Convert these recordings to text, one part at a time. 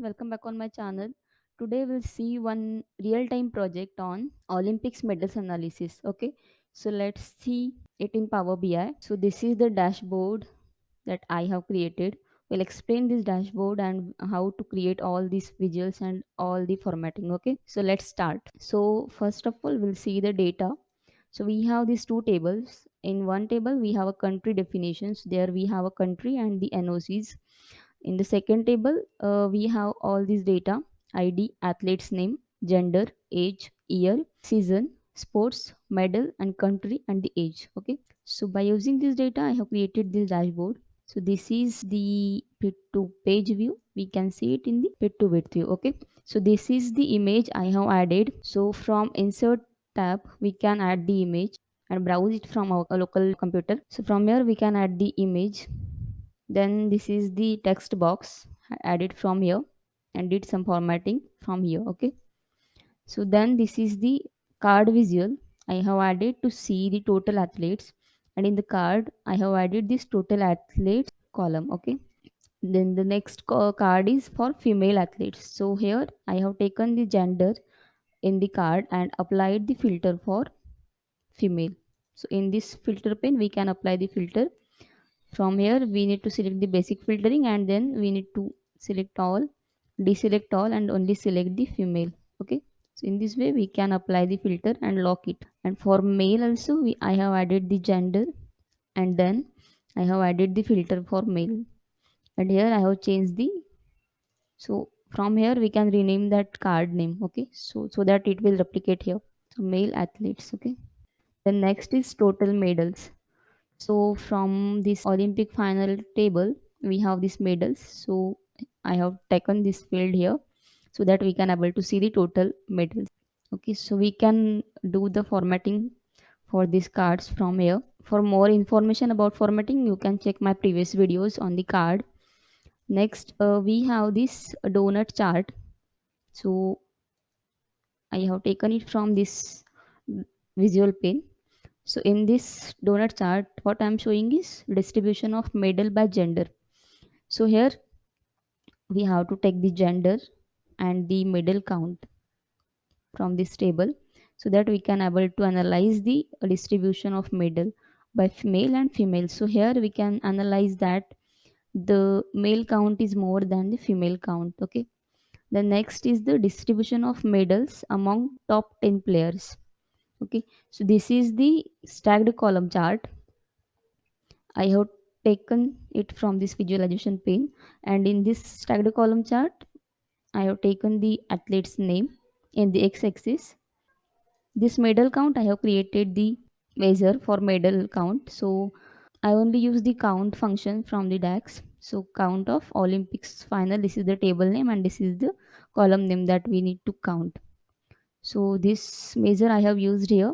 welcome back on my channel. Today we'll see one real-time project on Olympics medals analysis. Okay, so let's see it in Power BI. So this is the dashboard that I have created. We'll explain this dashboard and how to create all these visuals and all the formatting. Okay, so let's start. So first of all, we'll see the data. So we have these two tables. In one table, we have a country definitions. There we have a country and the NOCs. In the second table, we have all this data: id, athlete's name, gender, age, year, season, sports, medal, and country, and the age. Okay, so by using this data I have created this dashboard. So this is the pit to page view. We can see it in the pit to width view. Okay, so this is the image I have added. So from insert tab we can add the image and browse it from our local computer. So from here we can add the image. Then this is the text box. I added from here and did some formatting from here. Okay, so then this is the card visual I have added to see the total athletes, and in the card I have added this total athletes column. Okay, then the next card is for female athletes. So here I have taken the gender in the card and applied the filter for female. So in this filter pane we can apply the filter. From here we need to select the basic filtering, and then we need to select all, deselect all, and only select the female. Okay, so in this way we can apply the filter and lock it. And for male also I have added the gender, and then I have added the filter for male, and here I have changed the. So from here we can rename that card name. Okay, so that it will replicate here. So male athletes. Okay, then next is total medals. So from this Olympic final table, we have these medals. So I have taken this field here so that we can able to see the total medals. Okay, so we can do the formatting for these cards from here. For more information about formatting, you can check my previous videos on the card. Next, we have this donut chart. So I have taken it from this visual pane. So in this donut chart, what I'm showing is distribution of medal by gender. So here we have to take the gender and the medal count from this table so that we can able to analyze the distribution of medal by male and female. So here we can analyze that the male count is more than the female count. Okay. The next is the distribution of medals among top 10 players. Okay. So this is the stacked column chart. I have taken it from this visualization pane, and in this stacked column chart I have taken the athlete's name in the x-axis. This medal count I have created the measure for medal count. So I only use the count function from the DAX. So count of Olympics final, this is the table name and this is the column name that we need to count. So this measure I have used here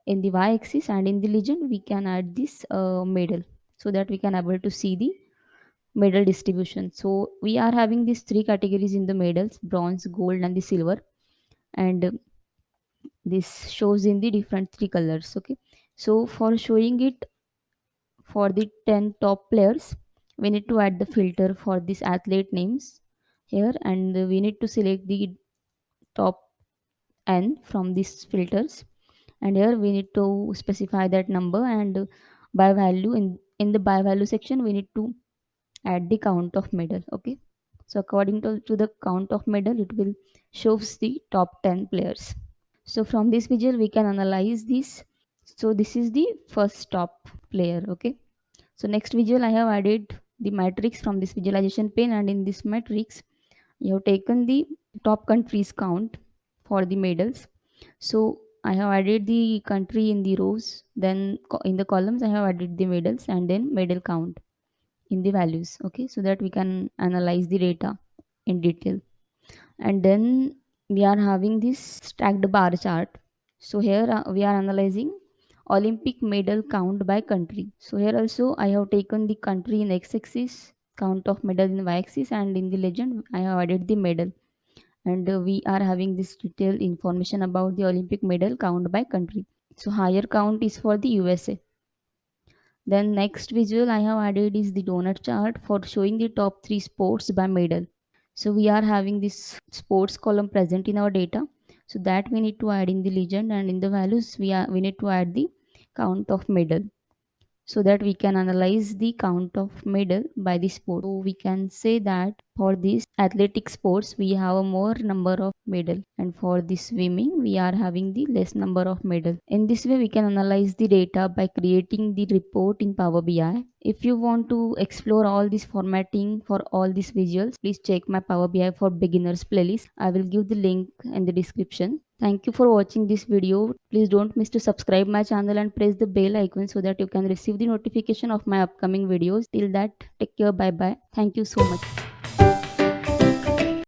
in the y-axis, and in the legend we can add this medal so that we can able to see the medal distribution. So we are having these three categories in the medals: bronze, gold, and the silver, and this shows in the different three colors. Okay, so for showing it for the 10 top players, we need to add the filter for this athlete names here, and we need to select the top n from these filters, and here we need to specify that number, and by value, in the by value section we need to add the count of medal. Okay, so according to the count of medal it will shows the top 10 players. So from this visual we can analyze this. So this is the first top player. Okay, so next visual I have added the matrix from this visualization pane, and in this matrix you have taken the top countries count for the medals. So I have added the country in the rows, then in the columns I have added the medals and then medal count in the values. Okay, so that we can analyze the data in detail. And then we are having this stacked bar chart. So here we are analyzing Olympic medal count by country. So here also I have taken the country in x-axis, count of medal in y-axis, and in the legend I have added the medal. And we are having this detailed information about the Olympic medal count by country. So higher count is for the USA. Then next visual I have added is the donut chart for showing the top three sports by medal. So we are having this sports column present in our data. So that we need to add in the legend, and in the values we need to add the count of medal, so that we can analyze the count of medal by the sport. So we can say that for these athletic sports we have a more number of medal, and for the swimming we are having the less number of medal. In this way we can analyze the data by creating the report in Power BI. If you want to explore all this formatting for all these visuals, please check my Power BI for beginners playlist. I will give the link in the description. Thank you for watching this video. Please don't miss to subscribe my channel and press the bell icon so that you can receive the notification of my upcoming videos. Till that, take care. Bye bye. Thank you so much.